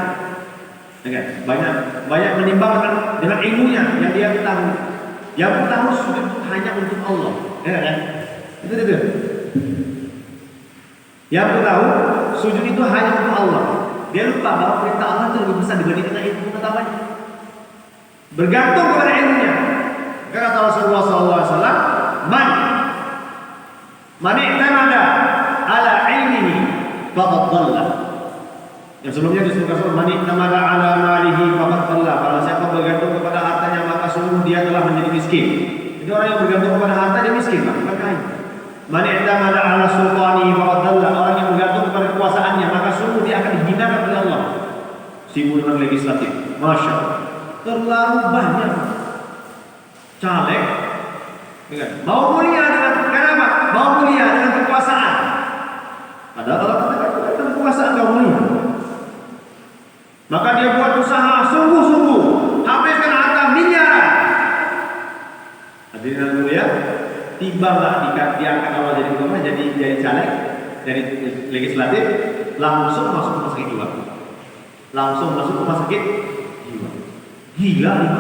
Banyak menimbang dengan ilmunya yang dia ketahui. Yang tahu sujud itu hanya untuk Allah, ya kan? Itu. Yang tahu sujud itu hanya untuk Allah. Dia lupa bahwa perintah Allah itu lebih besar dibandingkan ilmu pengetahuannya. Bergantung kepada ilmunya. Kata Rasulullah SAW, man i'tamada ala ilmihi faqad dhalla. Yang sebelumnya disebutkan man i'tamada ala malihi faqad dhalla. Kalau siapa bergantung kepada hartanya maka sungguh dia telah menjadi miskin. Jadi orang yang bergantung kepada harta dia miskin, Pak. Makanya man i'tamada ala sultanihi faqad dhalla. Orang yang bergantung kepada kekuasaannya maka sungguh dia akan dihinakan oleh Allah. Sibuk dengan legislatif. Masya Allah. Terlalu banyak caleg mau mulia dengan kenapa? Mau mulia dengan kekuasaan. Padahal kalau kita kekuasaan gak mulia. Maka dia buat usaha sungguh-sungguh, habiskan harta miliaran. Hadirin yang mulia, tibalah diangkat Allah jadi gubernur, jadi caleg, jadi legislatif, langsung masuk rumah sakit jiwa. Langsung masuk rumah sakit jiwa. Gila nih.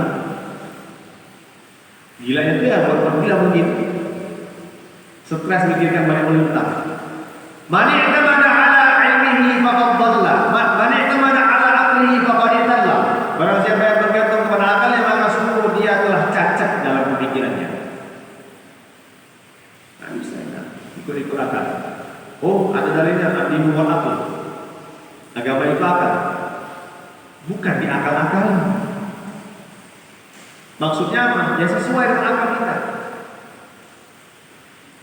Gilanya itu ya gila mungkin. Stres mikirkan banyak melintang. Man i'tamada ala ilmihi faqad dhalla. Man i'tamada ala aqlihi faqad dhalla. Barang siapa yang bergantung kepada akalnya maka sungguh dia telah cacat dalam pemikirannya. Nah, bisa ikut akal. Oh, ada dalilnya ad-dinu wal aql. Agama itu akal. Bukan di akal-akalan. Maksudnya apa? Ya sesuai dengan akal kita.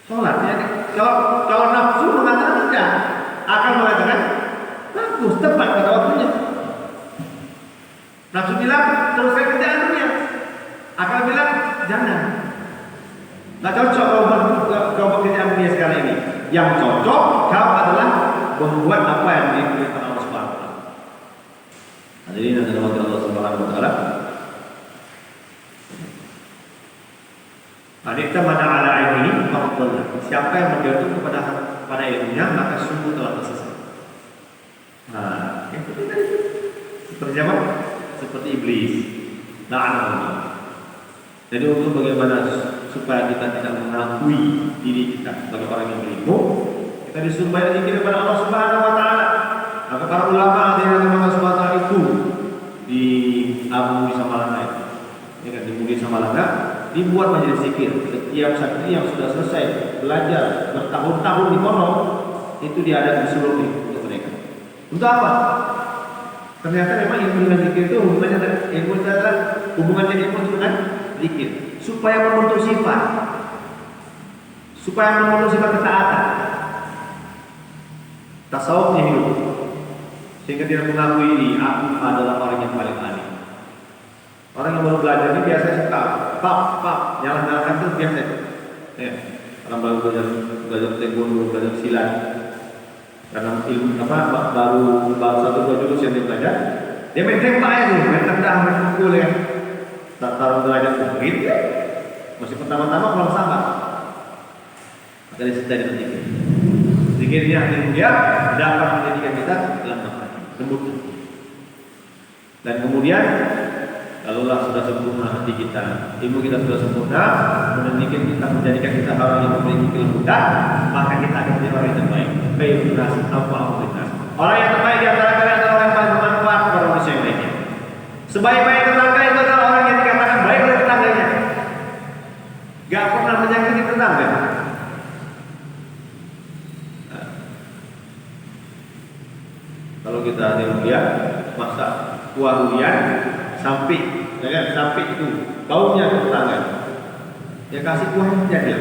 Sholat ya. Kalau nafsu mengatakan tidak, akal mengatakan bagus, tepat pada waktunya. Nafsu bilang teruskan kerjaan dunia, akal bilang jangan. Nggak cocok kau bekerjaan dunia sekarang ini. Yang cocok kau adalah membuat apa yang diperintahkan Allah Subhanahu wa taala. Hadirin yang dirahmati Allah Subhanahu wa taala. Adikta mana ala ilmihi faqad dhalla. Siapa yang bergantung pada ilmunya maka sungguh telah tersesat. Nah, yang penting tadi seperti apa? Seperti iblis. La'anallah. Jadi untuk bagaimana supaya kita tidak mengakui diri kita sebagai orang yang berilmu, kita disuruh banyak zikir kepada Allah Subhanahu wa taala. Maka para ulama yang Allah Subhanahu wa taala itu di Abu di Samalanga, ya kan, di Budi Samalanga dibuat majelis zikir. Setiap santri yang sudah selesai belajar bertahun-tahun di pondok itu diadakan disuruh untuk mereka. Untuk apa? Ternyata memang ilmu dengan zikir itu hubungannya ilmu dengan zikir supaya membentuk sifat. supaya memenuhi sifat ketaatan. Tasawufnya hidup, sehingga dia mengakui ini, aku adalah orang yang paling alim. Orang yang baru belajar ini biasanya suka pak nyala-nyalakan itu biasa. Ya, orang baru belajar taekwondo, belajar silat, karena ilmu baru 1-2 jurus yang dia belajar, dia main tembak aja, main tendang, main pukul ya, taruh derajat begitu. Masih pertama-tama belum sama. Maka dari sedikitnya dia dapat menjadikan kita lemah, lembut. Dan kemudian kalaulah sudah sempurna hati kita, ilmu kita sudah sempurna, menjadikan kita orang yang memiliki kelembutan, maka kita akan menjadi orang yang terbaik. Baik nasi apa kita. Orang yang terbaik di antara kalian adalah orang yang paling bermanfaat kepada manusia yang lainnya. Sebaik-baik tetangga itu adalah orang yang dikatakan baik oleh tetangganya, gak pernah menyakiti tetangga. Kalau kita lihat masa kuah durian sampai itu baunya ke tetangga, ya kasih kuahnya aja.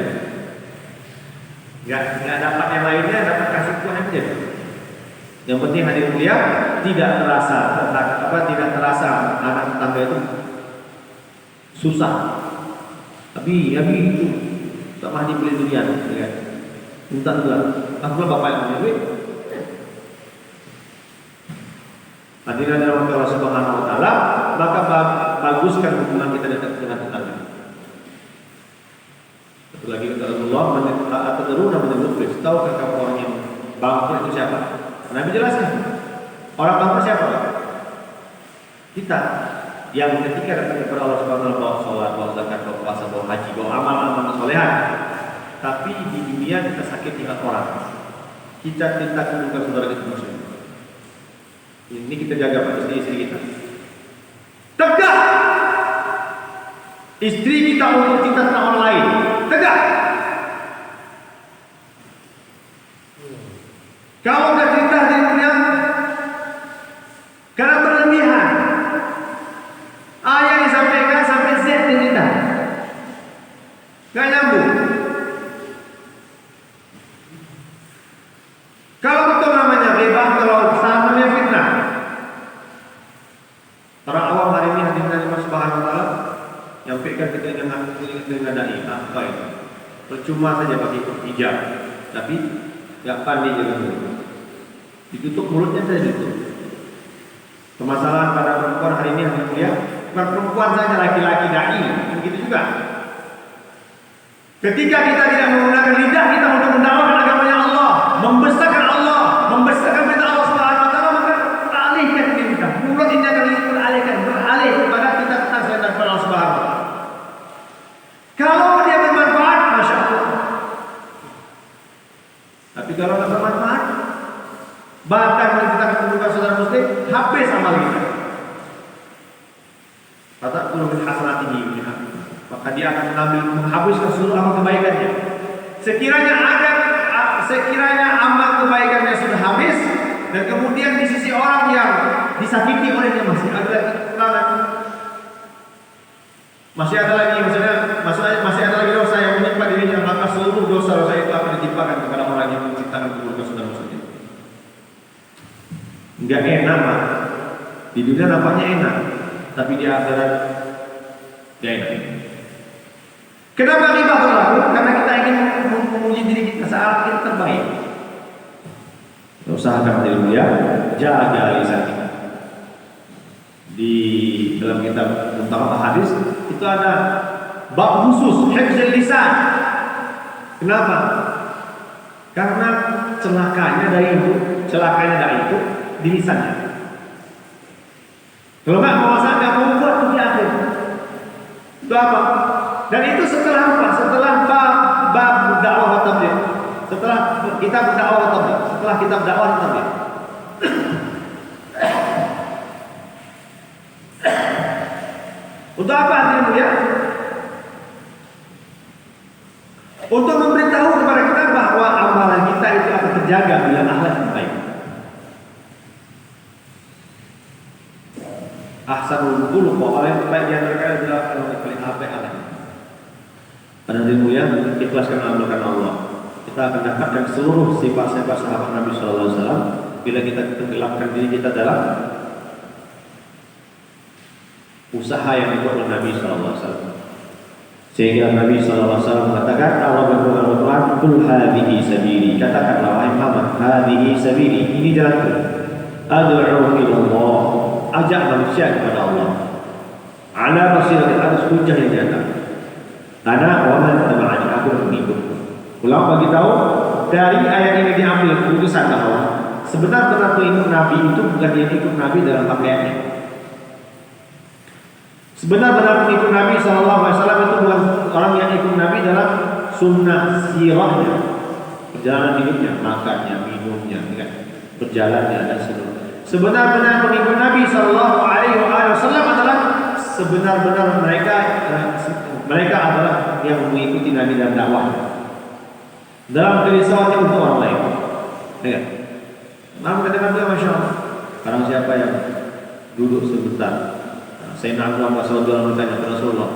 Nggak dapat yang lainnya, dapat kasih kuahnya aja. Yang penting hadir mulia tidak terasa anak tetangga itu susah. Tapi itu sama dibeli durian, ya. Minta juga. Aku bapak yang punya duit. Hadirin dalam Allah Subhanahu wa taala, maka baguskan hubungan kita dengan tetangga. Satu lagi kata Allah, "Atadruna man muflis?" Tahukah kamu orang yang bangkrut itu siapa? Nabi jelaskan. Orang bangkrut siapa? Kita yang ketika datang kepada Allah Subhanahu wa taala, bawa salat, bawa zakat, bawa puasa, bawa haji, bawa amal-amal solehan, tapi di dunia kita sakit hati orang. Kita kedudukan saudara kita muslim. Ini kita jaga pada istri kita. Tegak. Istri kita untuk kita tentang orang lain. Tegak. Kalau nggak cerita di dunia, karena berlebihan. A yang disampaikan sampai Z cerita. Nggak nyambung. Kalau betul namanya ghibah, kalau salah namanya fitnah. Orang awam hari ini hadirin Allah Subhanahu wa taala nyampaikan dengan dai apa itu? Percuma saja pakai hijab, tapi enggak pandai dengan mulut. Ditutup mulutnya saja ditutup. Permasalahan pada perempuan hari ini hadirin mulia, perempuan saja laki-laki dai, begitu juga. Ketika kita tidak menggunakan lidah kita untuk mendakwakan agamanya Allah, membesarkan Allah, membesarkan perintah Allah Subhanahu wa taala, maka alihkan kita. Mulut ini akan beralih kepada kita tentang perintah Allah Subhanahu wa taala. Kalau dia bermanfaat, masya Allah. Tapi kalau tidak bermanfaat, bahkan kita kedudukan saudara muslim, habis amal kita. Kata kullu hasanati biha, maka dia akan menghabiskan seluruh amal kebaikannya. Sekiranya amal kebaikannya sudah habis, dan kemudian di sisi orang yang disakiti olehnya masih ada lagi kekurangan, masih ada lagi dosa yang menimpa dirinya, maka seluruh dosa itu akan ditimpakan kepada orang yang menciptakan keburukan saudara muslim. Enggak enak, Pak. Di dunia nampaknya enak, tapi di akhirat enggak enak. Kenapa ghibah berlaku? Karena kita ingin memuji diri kita saat kita terbaik. Usahakan diri mulia, jaga lisan kita. Di dalam kitab Muntahal Hadis itu ada bab khusus hifdzul lisan. Kenapa? Karena celakanya dari itu di lisannya. Kalau nggak mau buat di akhir. Itu apa? Dan itu setelah apa? Setelah bab dakwah wa tabligh. Setelah kitab dakwah wa tabligh. Setelah kitab dakwah wa tabligh. Untuk apa hadirin ya? Untuk memberitahu kepada kita bahwa amalan kita itu akan terjaga bila akhlak yang baik. Ahsanul khuluq, orang yang terbaik di antara kalian adalah orang yang paling apik akhlaknya. Karena ilmunya ikhlas karena amal karena Allah. Kita akan dapatkan seluruh sifat-sifat sahabat Nabi Sallallahu Alaihi Wasallam bila kita tenggelamkan diri kita dalam usaha yang dibuat oleh Nabi Sallallahu Alaihi Wasallam. Sehingga Nabi Sallallahu Alaihi Wasallam mengatakan, Allah berfirman Al-Quran, "Qul hadhihi sabili." Katakanlah wahai Muhammad, hadhihi sabili, ini jalanku. Ad'u ila Allah, ajak manusia kepada Allah. Ala basiratin, atas hujjah yang nyata. Karena waman tabani, aku mengikutku. Ulama bagi tahu dari ayat ini diambil keputusan bahwa sebenarnya pengikut Nabi itu bukan yang ikut Nabi dalam pakaiannya. Sebenarnya pengikut Nabi Sallallahu Alaihi Wasallam itu bukan orang yang ikut Nabi dalam sunnah sirahnya, perjalanan hidupnya, makannya, minumnya, berjalannya dan seterusnya. Sebenar-benar pengikut Nabi Sallallahu Alaihi Wasallam adalah sebenar-benar mereka adalah yang mengikuti Nabi dan dakwah dalam kerisauannya untuk orang lain. Ya. Namun kadang-kadang Masya Allah, barang siapa yang duduk sebentar, Sayyidina Abu Abbas radhiyallahu anhu bertanya kepada Rasulullah,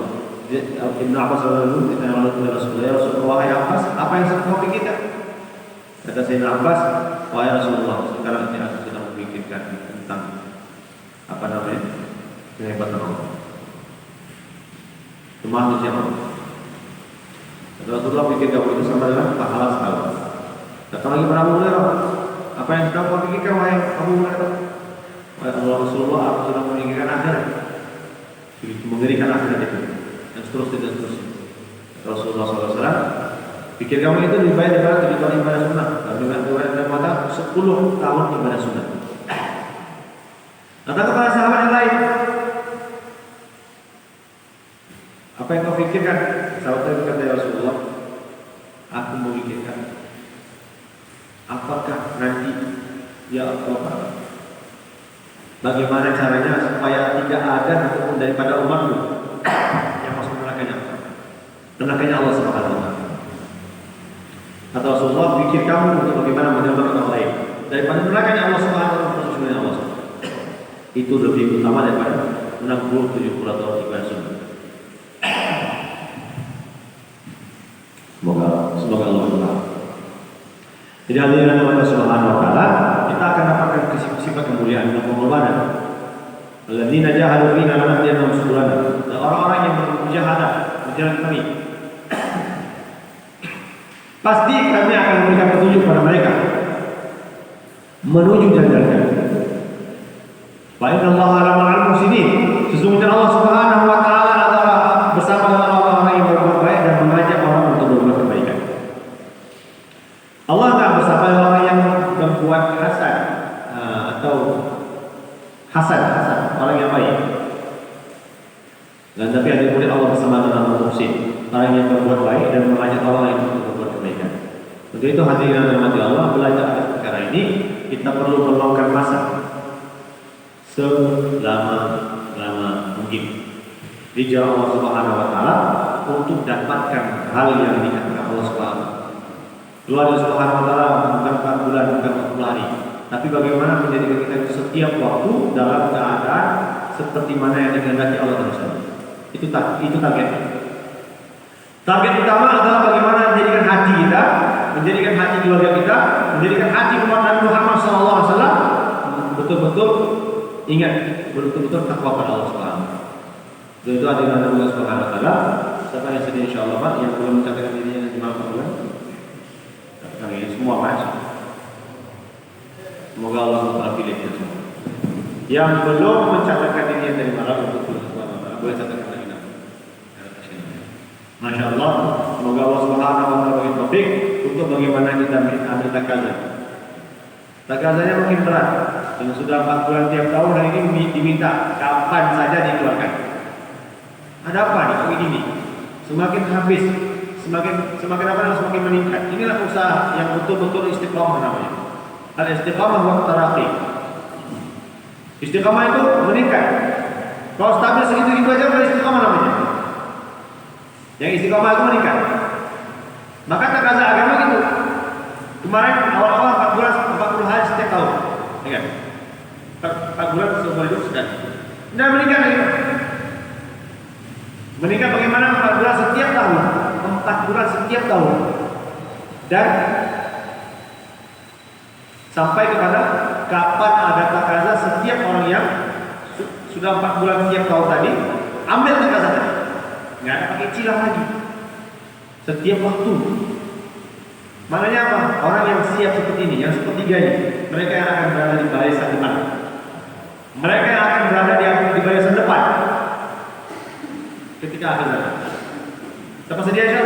Ibnu Abbas radhiyallahu anhu bertanya kepada Rasulullah, "Ya Rasulullah, wahai Abbas, apa yang sedang pikirkan?" Kata Sayyidina Abbas, "Wahai Rasulullah, sekarang ini aku sedang memikirkan tentang apa namanya? Kehebatan Allah. Kemahasan siapa?" Kata Rasulullah, "Pikir kamu itu sama dengan pahala sekali." Kata lagi pada Abu Hurairah, "Apa yang sedang kau pikirkan wahai Abu Hurairah?" Wahai Allah Rasulullah, aku sedang memikirkan akhirat. Mengerikan akhirat itu dan seterusnya. Rasulullah SAW, pikir kamu itu lebih baik daripada 7 tahun ibadah sunnah. Lalu dengan riwayat yang mengatakan 10 tahun ibadah sunnah. Kata kepada sahabat yang lain, apa yang kau pikirkan? Sahabat itu kata, "Ya Rasulullah, aku memikirkan apakah nanti ya Allah, bagaimana caranya supaya tidak ada ataupun daripada umatmu yang masuk nerakanya Allah Subhanahu wa taala." Kata Rasulullah, pikir kamu untuk bagaimana menyelamatkan orang lain daripada nerakanya Allah Subhanahu wa taala. Itu lebih utama daripada 60-70 tahun ibadah sunnah. Semoga Allah berkah. Jadi hadirin Allah Subhanahu wa taala, kita akan dapatkan sifat kemuliaan dan pengorbanan. Alladzina jahadu fina lanahdiyannahum subulana. Orang-orang yang bermujahadah berjalan kami, pasti kami akan memberikan petunjuk kepada mereka menuju jalan kami. Wa inna Allaha ala ma'al muhsinin. Sesungguhnya Allah Subhanahu wa taala adalah bersama dengan orang-orang yang berbuat baik dan mengajak orang untuk berbuat kebaikan. Allah tak bersama dengan orang yang berbuat hasan atau hasan orang yang baik. Dan tapi ada kemudian Allah bersama dengan muhsin, orang yang berbuat baik dan mengajak orang lain untuk berbuat kebaikan. Untuk itu hadirin dan mati Allah, belajar atas perkara ini kita perlu meluangkan masa selama mungkin di jalan Allah Subhanahu wa taala untuk dapatkan hal yang dikatakan Allah Subhanahu. Allah Subhanahu wa taala bukan 4 bulan, bukan 40 hari, tapi bagaimana menjadikan kita setiap waktu dalam keadaan seperti mana yang dikehendaki Allah Subhanahu. Itu target. Target utama adalah bagaimana menjadikan hati kita, menjadikan hati keluarga kita, menjadikan hati umat Nabi Muhammad SAW betul-betul ingat, betul-betul takwa kepada Allah Subhanahu. Dan itu adalah Allah Subhanahu wa taala. Siapa yang sedih insyaallah Pak yang belum mencatatkan dirinya di malam bulan. Kami ini semua Pak. Semoga Allah SWT pilih kita semua. Yang belum mencatatkan dirinya dari malam untuk Allah boleh catatkan lagi nama. Masya Allah. Semoga Allah Subhanahu wa taala beri taufik untuk bagaimana kita ambil takazah. Takazahnya mungkin berat. Dan sudah 4 bulan tiap tahun hari ini diminta kapan saja dikeluarkan. Ada apa nih kok ini? Semakin habis, semakin apa? Semakin meningkat. Inilah usaha yang betul-betul istiqamah namanya. Al-istiqamah wa taraqi. Istiqamah itu meningkat. Kalau stabil segitu-gitu aja bukan istiqamah namanya. Yang istiqamah itu meningkat. Maka takazah agama gitu. Kemarin awal-awal 40 hari setiap tahun. Ya kan? 4 bulan seumur hidup sudah. Dan meningkat lagi. Meningkat bagaimana 4 bulan setiap tahun. 4 bulan setiap tahun. Dan sampai kepada kapan ada takaza setiap orang yang sudah 4 bulan setiap tahun tadi ambil takazanya. Nggak ada pakai cilah lagi. Setiap waktu. Maknanya apa? Orang yang siap seperti ini, yang sepertiga ini, mereka yang akan berada di barisan depan. Mereka yang akan berada di barisan depan ketika akhir zaman. Siapa sedia?